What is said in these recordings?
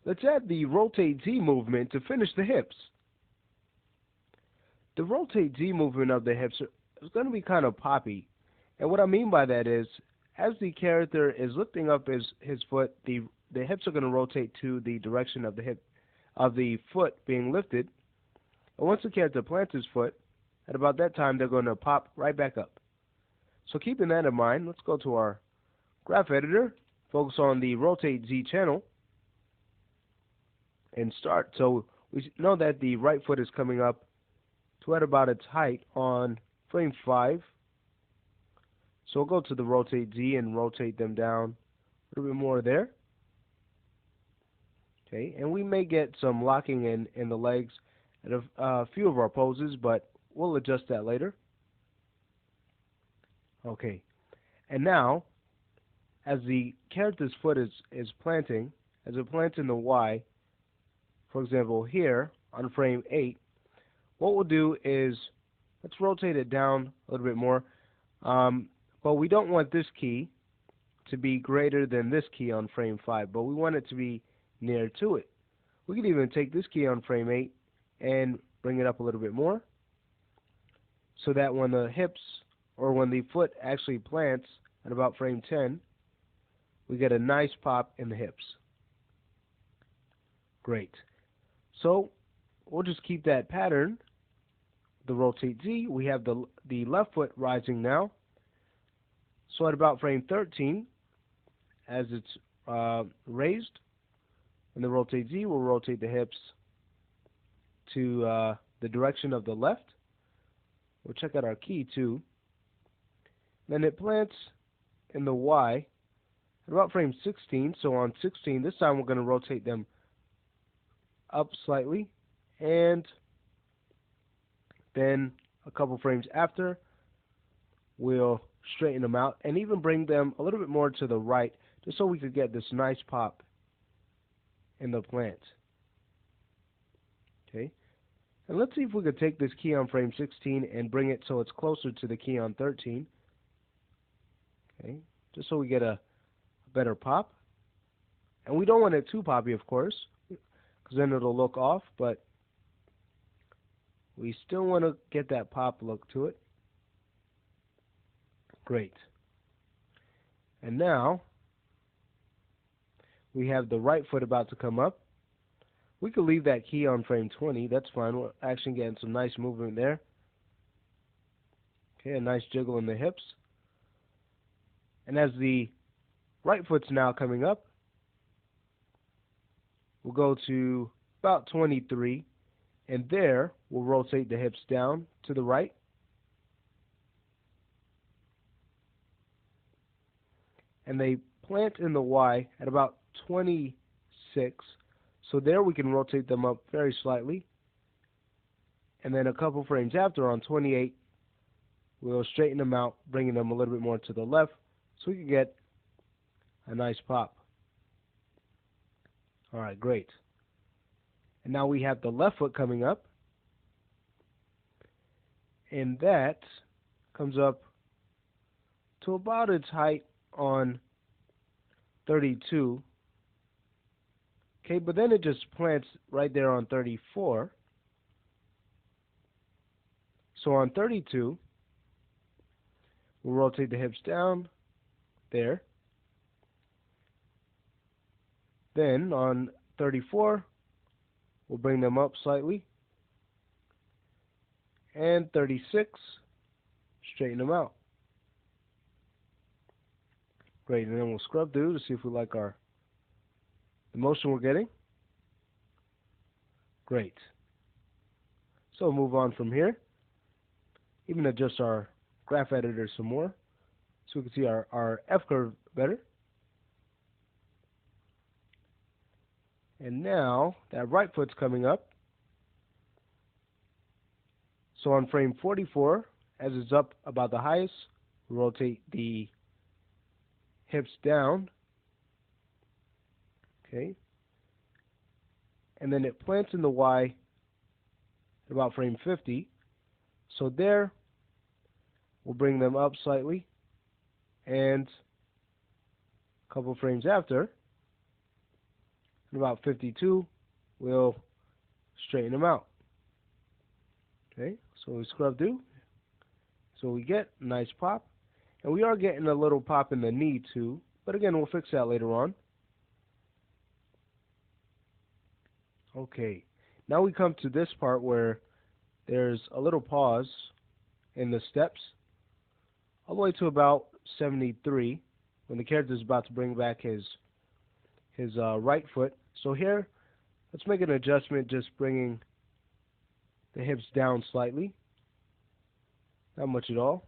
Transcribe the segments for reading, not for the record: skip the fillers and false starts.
Let's add the rotate Z movement to finish the hips. The rotate Z movement of the hips is going to be kind of poppy. And what I mean by that is, as the character is lifting up his foot, the hips are going to rotate to the direction of the foot being lifted. And once the character plants his foot, at about that time they're going to pop right back up. So keeping that in mind, let's go to our graph editor, focus on the rotate Z channel, and start. So we know that the right foot is coming up to at about its height on frame 5. So we'll go to the rotate Z and rotate them down a little bit more there. Okay, and we may get some locking in the legs at a few of our poses, but we'll adjust that later. Okay, and now, as the character's foot is planting, as it plants in the Y, for example here on frame 8, what we'll do is, let's rotate it down a little bit more, but we don't want this key to be greater than this key on frame 5, but we want it to be near to it. We could even take this key on frame 8 and bring it up a little bit more, so that when the hips, or when the foot actually plants at about frame 10, we get a nice pop in the hips. Great. So we'll just keep that pattern, the rotate Z. We have the left foot rising now. So at about frame 13, as it's raised, in the rotate Z, we'll rotate the hips to the direction of the left. We'll check out our key too. Then it plants in the Y at about frame 16. So on 16, this time we're going to rotate them up slightly, and then a couple frames after, we'll straighten them out and even bring them a little bit more to the right, just so we could get this nice pop in the plant. Okay, and let's see if we could take this key on frame 16 and bring it so it's closer to the key on 13. Okay, just so we get a better pop. And we don't want it too poppy, of course, because then it'll look off, but we still want to get that pop look to it. Great. And now we have the right foot about to come up. We could leave that key on frame 20. That's fine. We're actually getting some nice movement there. Okay, a nice jiggle in the hips. And as the right foot's now coming up, we'll go to about 23, and there we'll rotate the hips down to the right. And they plant in the Y at about 26, so there we can rotate them up very slightly. And then a couple frames after, on 28, we'll straighten them out, bringing them a little bit more to the left, so we can get a nice pop. Alright, great. And now we have the left foot coming up, and that comes up to about its height on 32. Okay, but then it just plants right there on 34. So on 32, we'll rotate the hips down there. Then on 34, we'll bring them up slightly. And 36, straighten them out. Great, and then we'll scrub through to see if we like the motion we're getting. Great. So we'll move on from here. Even adjust our graph editor some more, so we can see our F-curve better. And now that right foot's coming up. So on frame 44, as it's up about the highest, we'll rotate the hips down. Okay. And then it plants in the Y at about frame 50. So there, we'll bring them up slightly, and a couple frames after, and about 52, we'll straighten them out. Okay, so we scrub through. So we get a nice pop. And we are getting a little pop in the knee too. But again, we'll fix that later on. Okay, now we come to this part where there's a little pause in the steps, all the way to about 73, when the character is about to bring back his right foot. So here, let's make an adjustment, just bringing the hips down slightly, not much at all.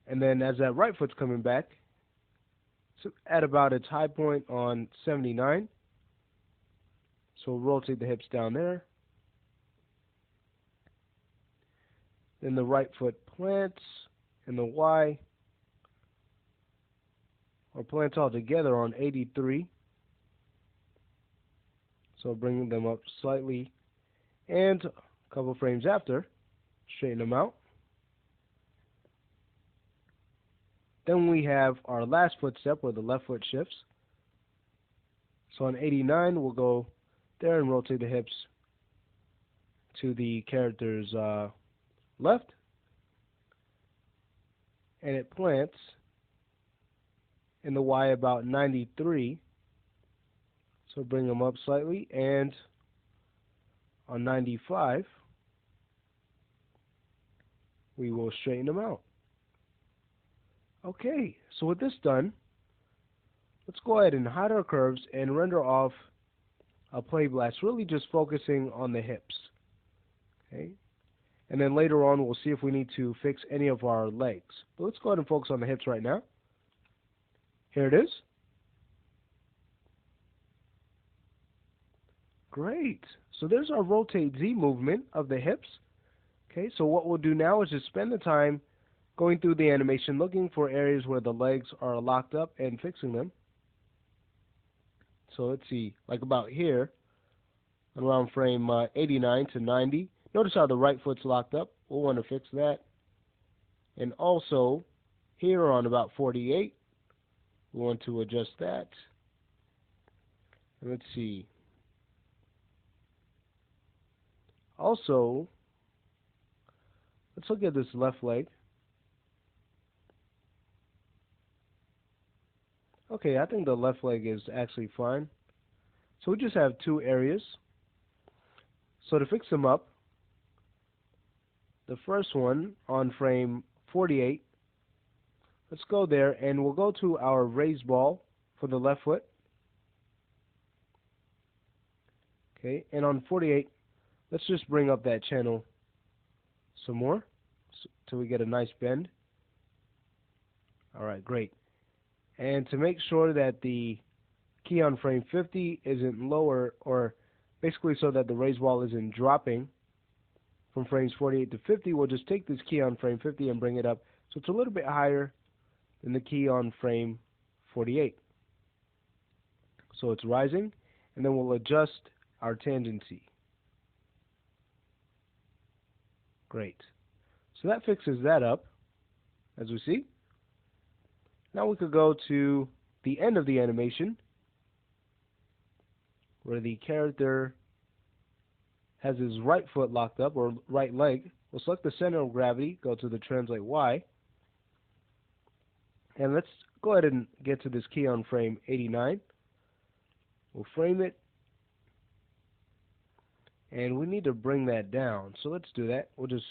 And then as that right foot's coming back, so at about its high point on 79, so we'll rotate the hips down there. Then the right foot plants in the Y, or plants all together on 83. So bringing them up slightly, and a couple frames after, straighten them out. Then we have our last footstep where the left foot shifts. So on 89, we'll go there and rotate the hips to the character's left. And it plants in the Y about 93. So bring them up slightly. And on 95, we will straighten them out. Okay, so with this done, let's go ahead and hide our curves and render off a play blast, really just focusing on the hips. Okay, and then later on we'll see if we need to fix any of our legs. But let's go ahead and focus on the hips right now. Here it is. Great. So there's our rotate Z movement of the hips. Okay, so what we'll do now is just spend the time going through the animation, looking for areas where the legs are locked up and fixing them. So let's see, like about here, around frame 89 to 90. Notice how the right foot's locked up. We'll want to fix that. And also, here on about 48, we want to adjust that. And let's see. Also, let's look at this left leg. Okay, I think the left leg is actually fine. So we just have two areas. So to fix them up, the first one on frame 48, let's go there and we'll go to our raised ball for the left foot. Okay, and on 48, let's just bring up that channel some more till we get a nice bend. Alright, great. And to make sure that the key on frame 50 isn't lower, or basically so that the raised ball isn't dropping from frames 48 to 50, we'll just take this key on frame 50 and bring it up so it's a little bit higher than the key on frame 48. So it's rising, and then we'll adjust our tangency. Great. So that fixes that up, as we see. Now we could go to the end of the animation, where the character has his right foot locked up, or right leg. We'll select the center of gravity, go to the translate Y, and let's go ahead and get to this key on frame 89. We'll frame it, and we need to bring that down. So let's do that. We'll just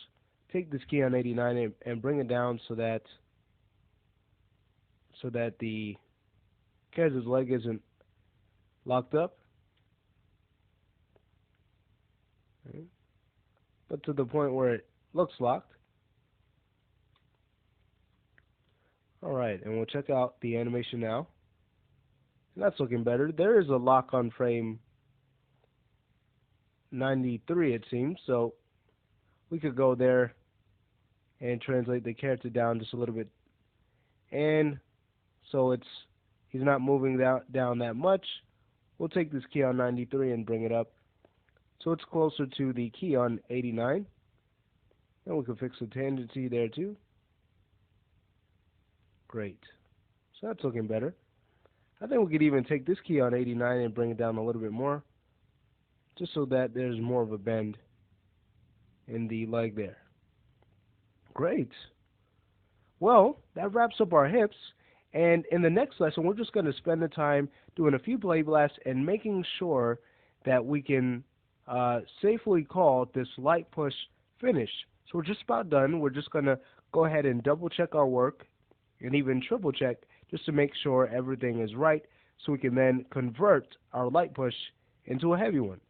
take this key on 89 and bring it down so that the character's leg isn't locked up. Okay. But to the point where it looks locked. Alright, and we'll check out the animation now. And that's looking better. There is a lock on frame 93, it seems, so we could go there and translate the character down just a little bit. And so he's not moving down that much. We'll take this key on 93 and bring it up so it's closer to the key on 89. And we can fix the tangency there too. Great. So that's looking better. I think we could even take this key on 89 and bring it down a little bit more, just so that there's more of a bend in the leg there. Great. Well, that wraps up our hips. And in the next lesson, we're just going to spend the time doing a few blade blasts and making sure that we can safely call this light push finish. So we're just about done. We're just going to go ahead and double check our work and even triple check just to make sure everything is right so we can then convert our light push into a heavy one.